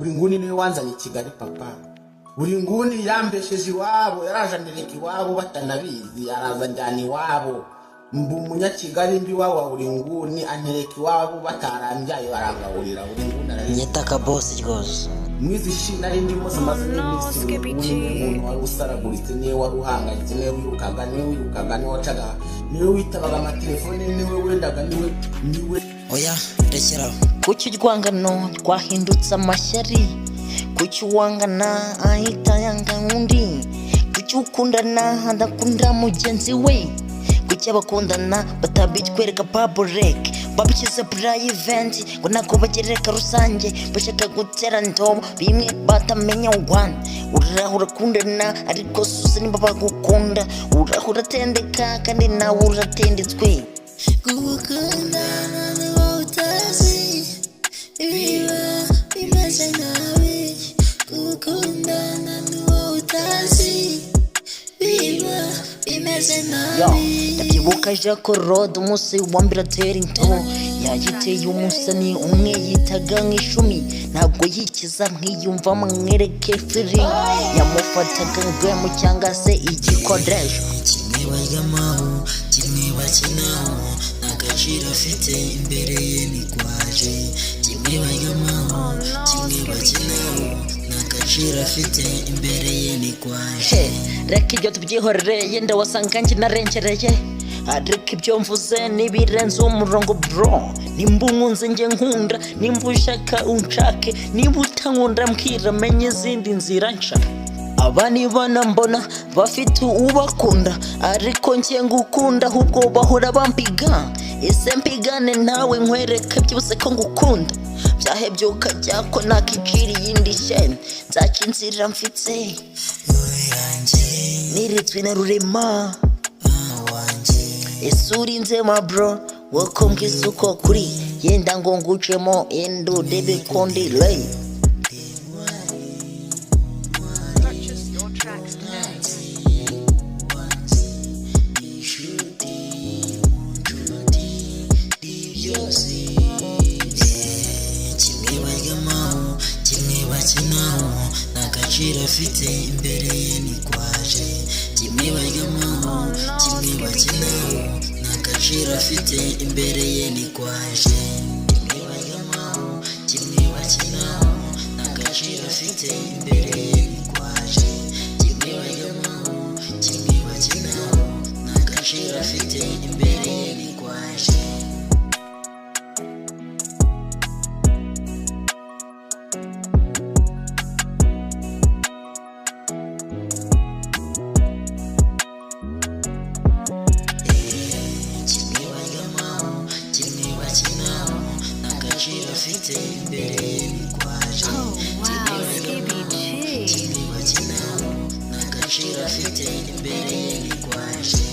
Buringuni niwe wanzanye Kigali papa. Buringuni yambesheje iwabo, yarajanireka iwabo batanabizi, araza njyana iwabo. Mbu umunyakigali mbi wabo wa Buringuni antereka iwabo batarambyaye barangahurira Buringuni. Nyita KABOSI rwose. Mwizi shina rindi mose maze umuntu wari usaraguritse niwe wari uhangayitse niwe wirukaga niwe wacaga niwe witabaga amatelefone niwe wendaga niwe oya rekeraho. Kuki urwangano rwahindutse amashyari, kuki uwangana ahita yanga undi, kuki ukundana adakunda mugenzi we, kuki abakundana batabitwereka public babishyize private ngo nako bagereka rusange bashaka gutera ndobo bimwe batamenya one. Urahura kundana ariko suze niba bagukunda, urahura tendeka kandi nawe uratendetswe. Gukundana niwo utazi ibiba bimeze nabi, gukundana niwo utazi ibiba bimeze nabi. Ndabyibuka Jaco Road umunsi wa mbere atera into yagiteye umusani umwe yitaga nk'ishumi, ntabwo yikiza nkiyumva mwereke feeling yamufataga ngwemo cyangwa se igikoresho. Kimwe bajyamaho kimwe bakinaho n'agaciro afite imbere ye ni kwaje, kimwe bajyamaho kimwe bakinaho n'agaciro afite imbere ye ni kwaje. Reka ibyo tubyihorere yenda wasanga njye narengereye, ariko ibyo mvuze nibirenze umurongo bro. Nimba unkunze njye nkunda, nimba ushaka unshake, nimba utankunda mbwira menye izindi nzira nca. Abani bana mbona bafite ubakunda, ariko njye ngukunda ahubwo bahora bampiga. Ese mpigane nawe nkwereke byose ko ngukunda, byahebye ukajya ko nakicira iyindi shene nzaki inzira mfitse niritswe na rurema wanjye. ese urinze ma bro wako mbwiza uko kuri yenda ngo ngucemo endo debe kondi lay. N'agaciro afite imbere ye ni kwaje, kimwe bajyamaho kimwe bakinaho n'agaciro afite imbere ye ni kwaje, kimwe bajyamaho kimwe bakinaho n'agaciro afite imbere ye ni kwaje, kimwe bajyamaho kimwe bakinaho n'agaciro afite imbere ye ni kwaje. Kimwe bakinaho n'agaciro afite imbere ye ni kwaje.